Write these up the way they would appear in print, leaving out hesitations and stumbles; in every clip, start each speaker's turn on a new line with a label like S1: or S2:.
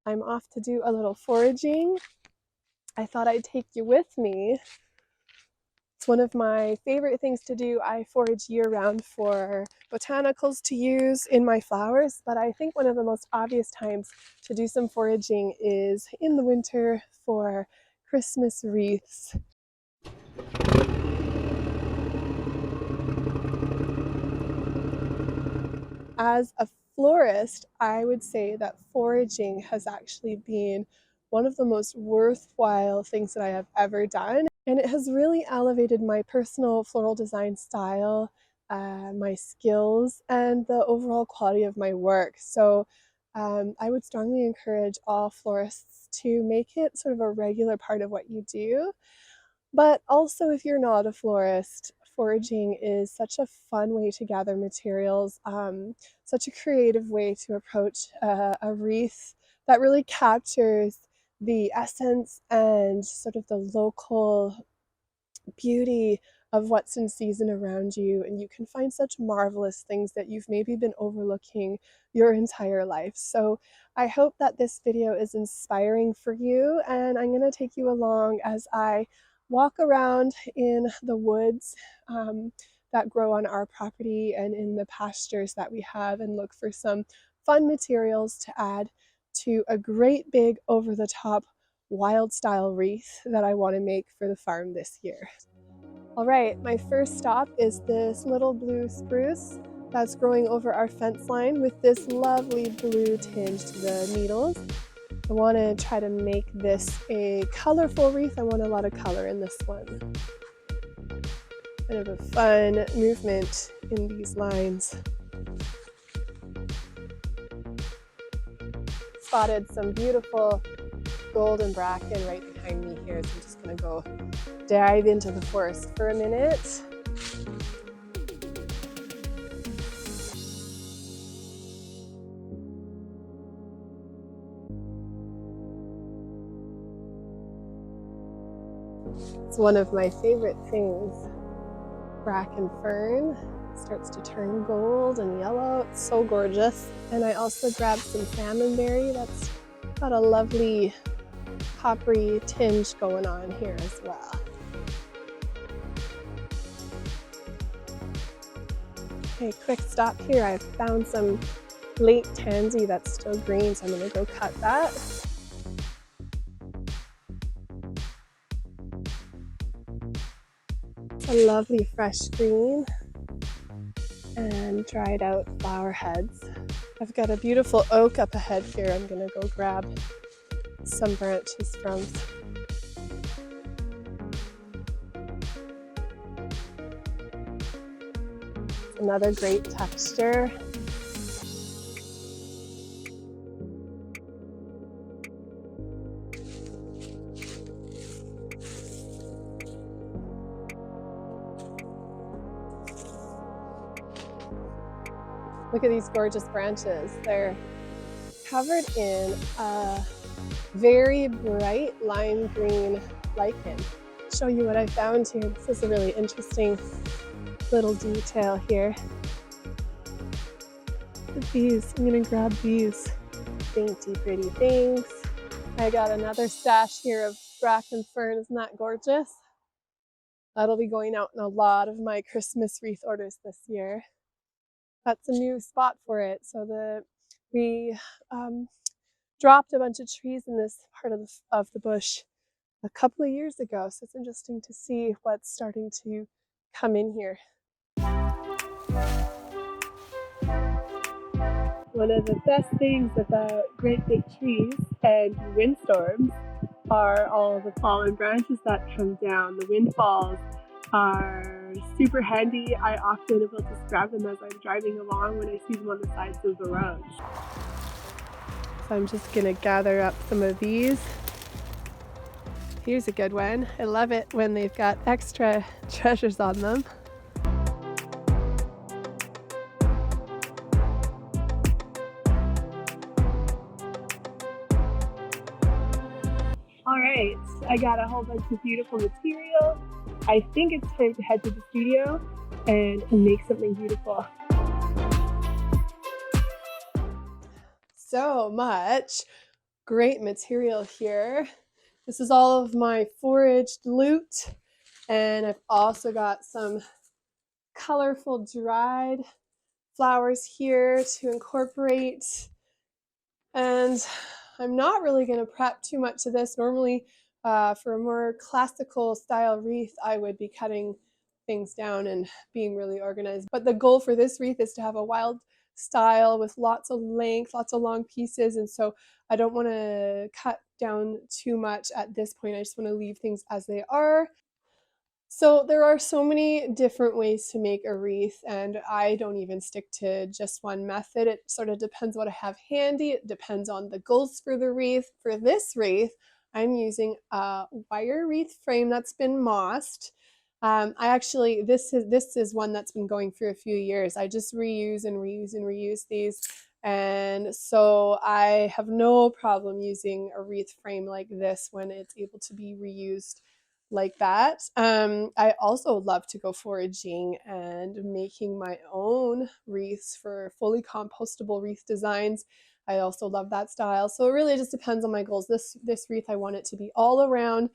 S1: I'm off to do a little foraging. I thought I'd take you with me. It's one of my favorite things to do. I forage year-round for botanicals to use in my flowers, but I think one of the most obvious times to do some foraging is in the winter for Christmas wreaths. As a florist, I would say that foraging has actually been one of the most worthwhile things that I have ever done. And it has really elevated my personal floral design style, my skills, and the overall quality of my work. So I would strongly encourage all florists to make it sort of a regular part of what you do. But also, if you're not a florist, foraging is such a fun way to gather materials, such a creative way to approach a wreath that really captures the essence and sort of the local beauty of what's in season around you. And you can find such marvelous things that you've maybe been overlooking your entire life. So I hope that this video is inspiring for you, and I'm going to take you along as I walk around in the woods that grow on our property and in the pastures that we have, and look for some fun materials to add to a great big over-the-top wild style wreath that I want to make for the farm this year. All right, my first stop is this little blue spruce that's growing over our fence line with this lovely blue tinge to the needles. I want to try to make this a colorful wreath. I want a lot of color in this one. Kind of a fun movement in these lines. Spotted some beautiful golden bracken right behind me here, so I'm just going to go dive into the forest for a minute. It's one of my favorite things. Bracken fern starts to turn gold and yellow. It's so gorgeous. And I also grabbed some salmonberry that's got a lovely coppery tinge going on here as well. Okay, quick stop here. I found some late tansy that's still green, so I'm going to go cut that. A lovely fresh green and dried out flower heads. I've got a beautiful oak up ahead here. I'm going to go grab some branches from. Another great texture. Look at these gorgeous branches. They're covered in a very bright lime green lichen. I'll show you what I found here. This is a really interesting little detail here. Look at these. I'm gonna grab these dainty pretty things. I got another stash here of bracken fern. Isn't that gorgeous? That'll be going out in a lot of my Christmas wreath orders this year. That's a new spot for it. So we dropped a bunch of trees in this part of the bush a couple of years ago. So it's interesting to see what's starting to come in here. One of the best things about great big trees and windstorms are all the fallen branches that come down. The windfalls are super handy. I often will just grab them as I'm driving along when I see them on the sides of the road. So I'm just gonna gather up some of these. Here's a good one. I love it when they've got extra treasures on them. All right, I got a whole bunch of beautiful material. I think it's time to head to the studio and make something beautiful. So much great material here. This is all of my foraged loot, and I've also got some colorful dried flowers here to incorporate. And I'm not really going to prep too much of this. Normally, for a more classical style wreath, I would be cutting things down and being really organized. But the goal for this wreath is to have a wild style with lots of length, lots of long pieces. And so I don't want to cut down too much at this point. I just want to leave things as they are. So there are so many different ways to make a wreath, and I don't even stick to just one method. It sort of depends what I have handy. It depends on the goals for the wreath. For this wreath, I'm using a wire wreath frame that's been mossed. This is one that's been going for a few years. I just reuse and reuse and reuse these. And so I have no problem using a wreath frame like this when it's able to be reused like that. I also love to go foraging and making my own wreaths for fully compostable wreath designs. I also love that style. So it really just depends on my goals. This wreath, I want it to be all around.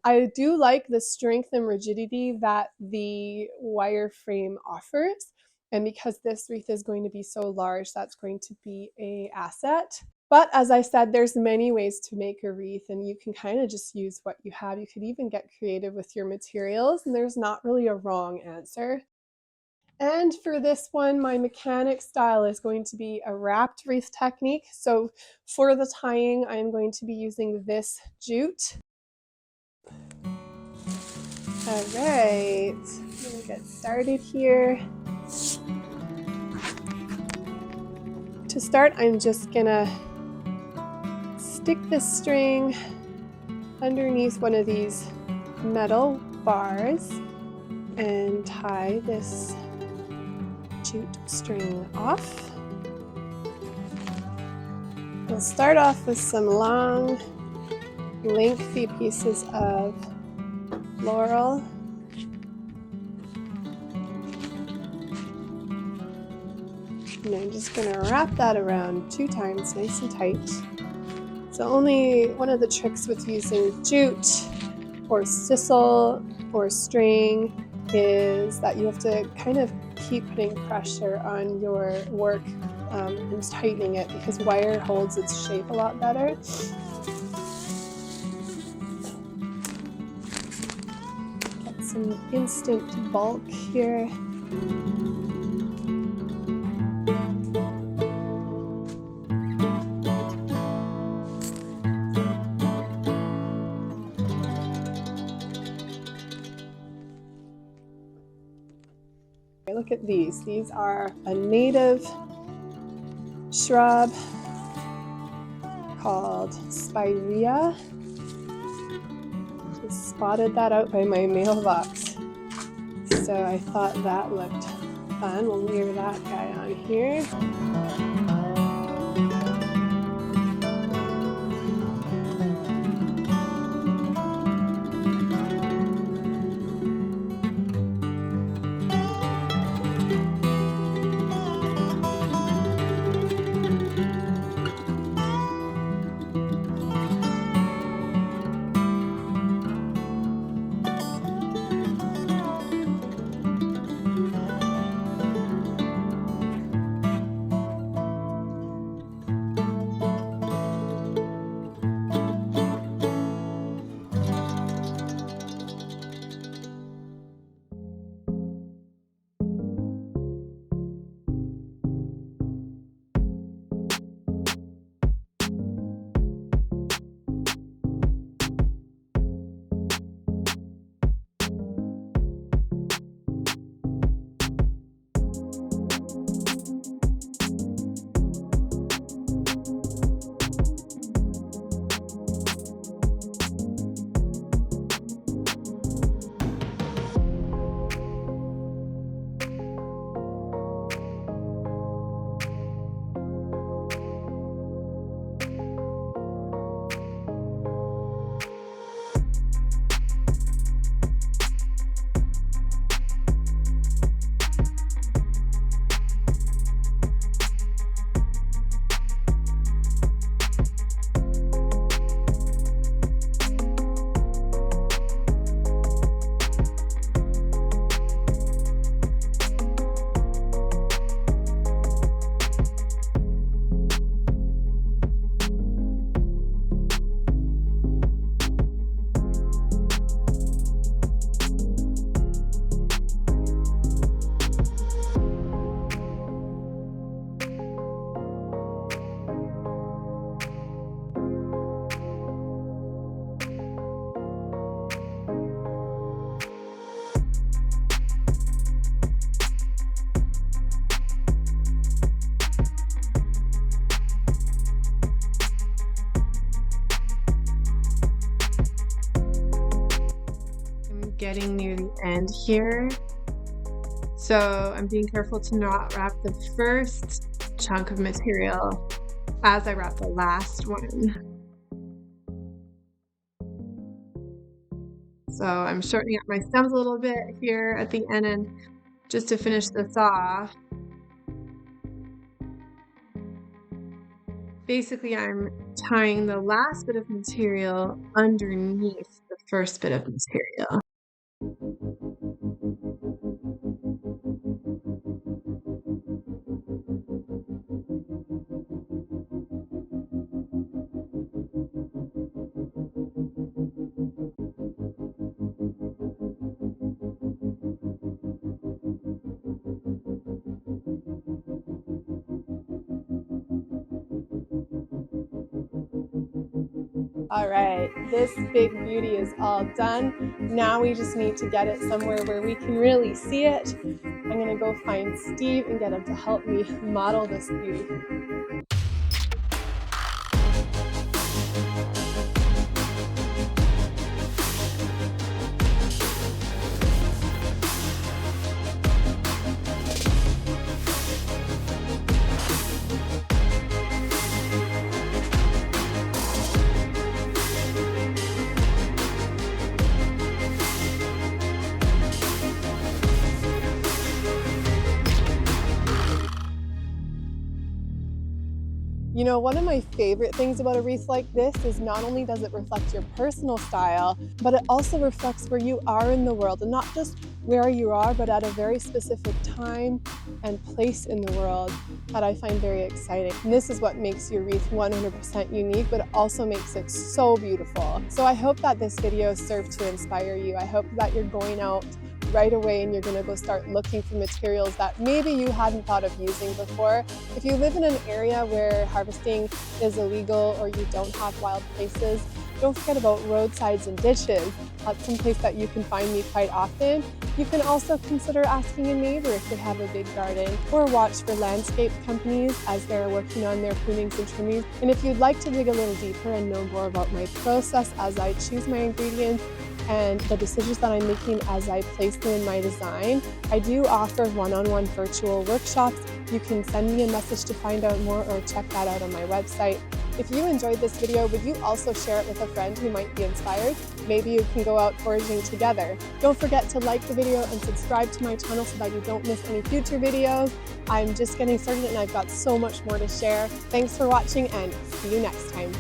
S1: I do like the strength and rigidity that the wire frame offers. And because this wreath is going to be so large, that's going to be an asset. But as I said, there's many ways to make a wreath, and you can kind of just use what you have. You could even get creative with your materials, and there's not really a wrong answer. And for this one, my mechanic style is going to be a wrapped wreath technique. So for the tying, I'm going to be using this jute. All right, I'm gonna get started here. To start, I'm just gonna stick this string underneath one of these metal bars and tie this jute string off. We'll start off with some long, lengthy pieces of floral. And I'm just going to wrap that around 2 times, nice and tight. So only one of the tricks with using jute or sisal or string is that you have to kind of keep putting pressure on your work and tightening it, because wire holds its shape a lot better. Get some instant bulk here. Look at these. These are a native shrub called spirea. Just spotted that out by my mailbox. So I thought that looked fun. We'll layer that guy on here. getting near the end here. So I'm being careful to not wrap the first chunk of material as I wrap the last one. So I'm shortening up my stems a little bit here at the end just to finish this off. Basically, I'm tying the last bit of material underneath the first bit of material. All right, this big beauty is all done. Now we just need to get it somewhere where we can really see it. I'm gonna go find Steve and get him to help me model this beauty. You know, one of my favorite things about a wreath like this is not only does it reflect your personal style, but it also reflects where you are in the world, and not just where you are, but at a very specific time and place in the world that I find very exciting. And this is what makes your wreath 100% unique, but it also makes it so beautiful. So I hope that this video served to inspire you. I hope that you're going out right away and you're going to go start looking for materials that maybe you hadn't thought of using before. If you live in an area where harvesting is illegal or you don't have wild places, don't forget about roadsides and ditches. That's some place that you can find me quite often. You can also consider asking a neighbor if they have a big garden, or watch for landscape companies as they're working on their prunings and trimmings. And if you'd like to dig a little deeper and know more about my process as I choose my ingredients and the decisions that I'm making as I place them in my design, I do offer one-on-one virtual workshops. You can send me a message to find out more or check that out on my website. If you enjoyed this video, would you also share it with a friend who might be inspired? Maybe you can go out foraging together. Don't forget to like the video and subscribe to my channel so that you don't miss any future videos. I'm just getting started and I've got so much more to share. Thanks for watching and see you next time.